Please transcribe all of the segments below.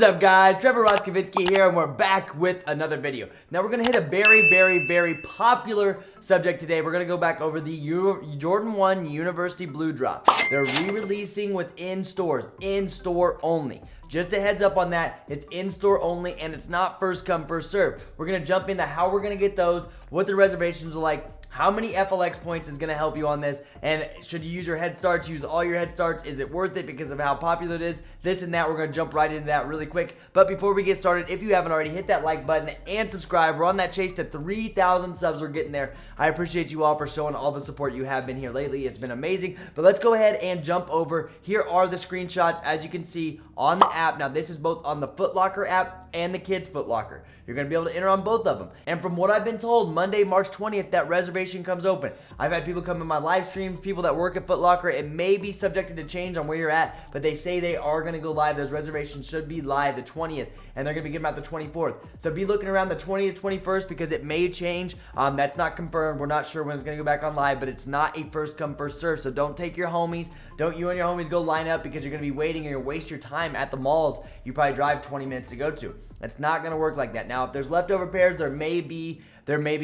up, guys? Trevor Roskovensky here, and we're back with another video. Now, we're going to hit a very popular subject today. We're going to go back over the Jordan 1 University Blue Drop. They're re-releasing within stores, in-store only. Just a heads up on that, it's in-store only, and it's not first come, first serve. We're going to jump into how we're going to get those, what the reservations are like, how many FLX points is going to help you on this, and should you use your head starts, use all your head starts, is it worth it because of how popular it is, this and that. We're going to jump right into that really quick. But before we get started, if you haven't already, hit that like button and subscribe. We're on that chase to 3,000 subs. We're getting there. I appreciate you all for showing all the support you have been here lately. It's been amazing. But let's go ahead and jump over. Here are the screenshots, as you can see on the app. Now, this is both on the Foot Locker app and the Kids Foot Locker. You're going to be able to enter on both of them. And from what I've been told, Monday, March 20th, that reservation comes open. I've had people come in my live streams, people that work at Foot Locker. It may be subjected to change on where you're at, but they say they are going to go live. Those reservations should be live the 20th, and they're going to be getting them out the 24th. So be looking around the 20th to 21st because it may change. That's not confirmed. We're not sure when it's going to go back on live, but it's not a first come, first serve. So don't take your homies. Don't you and your homies go line up because you're going to be waiting and you'll waste your time at the malls you probably drive 20 minutes to go to. That's not going to work like that. Now, if there's leftover pairs, there may be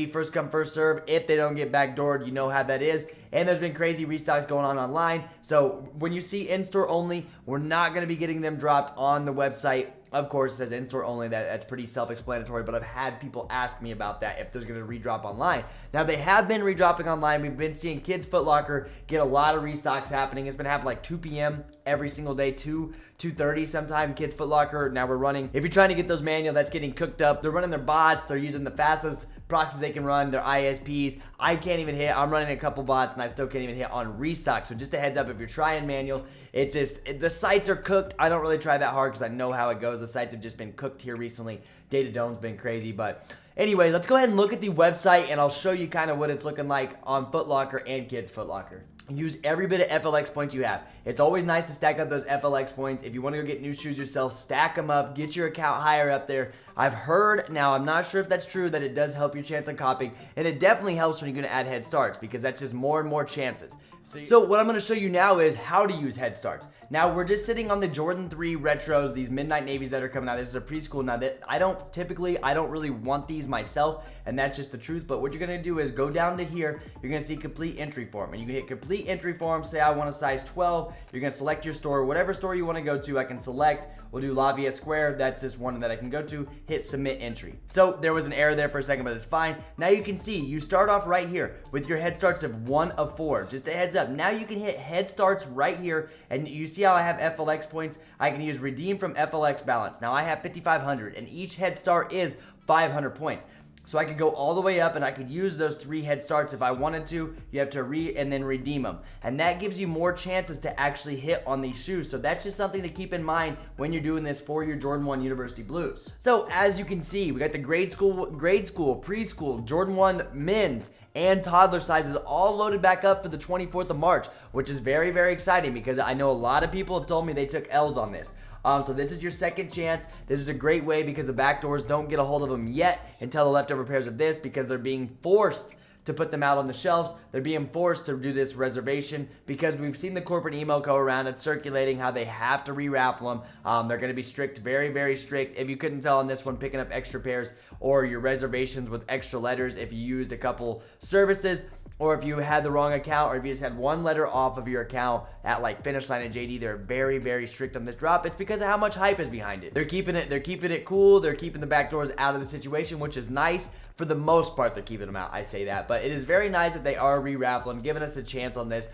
first come, first serve. If they don't get backdoored, you know how that is. And there's been crazy restocks going on online. So when you see in-store only, we're not going to be getting them dropped on the website. Of course, it says in-store only. That's pretty self-explanatory, but I've had people ask me about that, if there's going to redrop online. Now, they have been redropping online. We've been seeing Kids Foot Locker get a lot of restocks happening. It's been happening like 2 p.m. every single day, 2:30 sometime. Kids Foot Locker, now we're running. If you're trying to get those manual, that's getting cooked up. They're running their bots. They're using the fastest proxies they can run, their ISPs. I can't even hit. I'm running a couple bots, and I still can't even hit on restock. So just a heads up, if you're trying manual, the sites are cooked. I don't really try that hard because I know how it goes. The sites have just been cooked here recently. Data dome's been crazy, but anyway, let's go ahead and look at the website, and I'll show you kind of what it's looking like on Foot Locker and Kids Foot Locker. Use every bit of FLX points you have. It's always nice to stack up those FLX points. If you want to go get new shoes yourself, stack them up. Get your account higher up there. I've heard, now I'm not sure if that's true, that it does help your chance on copying. And it definitely helps when you're going to add head starts because that's just more and more chances. So what I'm going to show you now is how to use head starts. Now, we're just sitting on the Jordan 3 retros, these midnight navies that are coming out. This is a preschool. Now, I don't really want these myself, and that's just the truth. But what you're going to do is go down to here. You're going to see complete entry form. And you can hit complete entry form. Say I want a size 12. You're going to select your store. Whatever store you want to go to, I can select. We'll do Lafayette Square. That's just one that I can go to. Hit submit entry. So there was an error there for a second, but it's fine. Now you can see you start off right here with your head starts of 1 of 4. Just a heads up. Now you can hit head starts right here, and you see how I have FLX points. I can use redeem from FLX balance. Now I have 5,500, and each head start is 500 points. So I could go all the way up, and I could use those 3 head starts if I wanted to. You have to and then redeem them. And that gives you more chances to actually hit on these shoes. So that's just something to keep in mind when you're doing this for your Jordan 1 University Blues. So as you can see, we got the grade school, preschool, Jordan 1 men's, and toddler sizes all loaded back up for the 24th of March, which is very exciting because I know a lot of people have told me they took L's on this. So this is your second chance. This is a great way because the back doors don't get a hold of them yet until the leftover pairs of this because they're being forced to put them out on the shelves. They're being forced to do this reservation because we've seen the corporate email go around and circulating how they have to re-raffle them. They're going to be strict, very strict. If you couldn't tell on this one, picking up extra pairs or your reservations with extra letters if you used a couple services, or if you had the wrong account, or if you just had one letter off of your account at like Finish Line and JD, they're very strict on this drop. It's because of how much hype is behind it. They're keeping it cool. They're keeping the back doors out of the situation, which is nice. For the most part, they're keeping them out. I say that, but it is very nice that they are re-raffling, giving us a chance on this.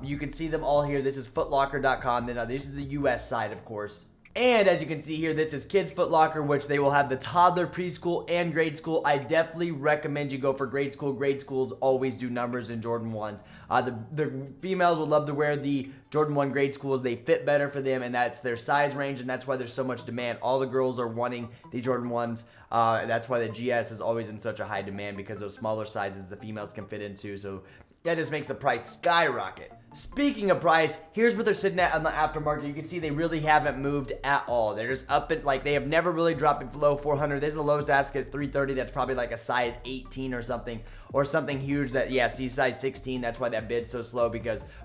You can see them all here. This is footlocker.com. Then this is the US side, of course. And as you can see here, this is Kids Foot Locker, which they will have the toddler, preschool, and grade school. I definitely recommend you go for grade school. Grade schools always do numbers in Jordan 1s. The females would love to wear the Jordan 1 grade schools. They fit better for them, and that's their size range, and that's why there's so much demand. All the girls are wanting the Jordan 1s. That's why the GS is always in such a high demand because those smaller sizes the females can fit into. So that just makes the price skyrocket. Speaking of price, here's what they're sitting at on the aftermarket. You can see they really haven't moved at all. They're just up at, like, they have never really dropped below 400. This is the lowest ask at 330. That's probably like a size 18 or something. or something huge that, yeah, see size 16, that's why that bid's so slow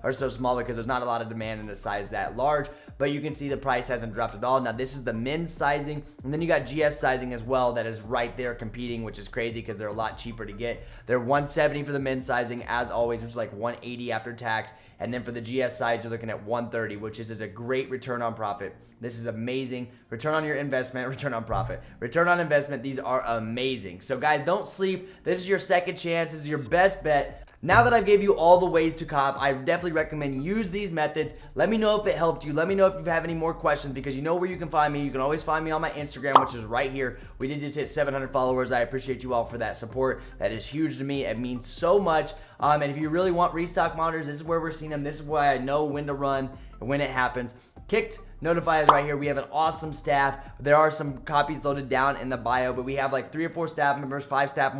or so small, because there's not a lot of demand in a size that large. But you can see the price hasn't dropped at all. Now this is the men's sizing, and then you got GS sizing as well that is right there competing, which is crazy because they're a lot cheaper to get. They're $170 for the men's sizing as always, which is like $180 after tax. And then for the GS size, you're looking at $130, which is a great return on profit. This is amazing. Return on your investment, return on profit, return on investment. These are amazing. So guys, don't sleep. This is your second chance. This is your best bet. Now that I've gave you all the ways to cop, I definitely recommend use these methods. Let me know if it helped you. Let me know if you have any more questions, because you know where you can find me. You can always find me on my Instagram, which is right here. We did just hit 700 followers. I appreciate you all for that support. That is huge to me. It means so much. And if you really want restock monitors, this is where we're seeing them. This is why I know when to run and when it happens. Kckd Notify is right here. We have an awesome staff. There are some copies loaded down in the bio, but we have like 3 or 4 staff members, 5 staff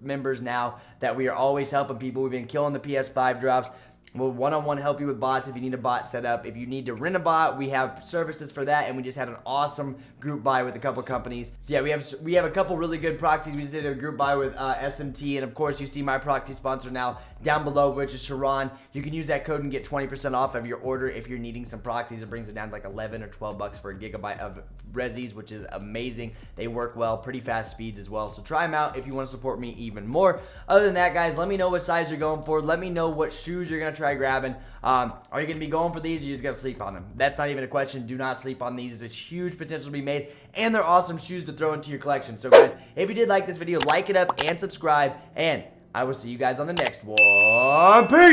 members now that we are always helping people. We've been killing the PS5 drops. We'll one-on-one help you with bots if you need a bot set up. If you need to rent a bot, we have services for that, and we just had an awesome group buy with a couple companies. So yeah, we have a couple really good proxies. We just did a group buy with SMT, and of course you see my proxy sponsor now down below, which is Sharon. You can use that code and get 20% off of your order if you're needing some proxies. It brings it down to like 11 or 12 bucks for a gigabyte of resis, which is amazing. They work well, pretty fast speeds as well. So try them out if you want to support me even more. Other than that, guys, let me know what size you're going for. Let me know what shoes you're going to try grabbing. Are you going to be going for these, or you just going to sleep on them? That's not even a question. Do not sleep on these. There's huge potential to be made, and they're awesome shoes to throw into your collection. So guys, if you did like this video, like it up and subscribe, and I will see you guys on the next one. Peace!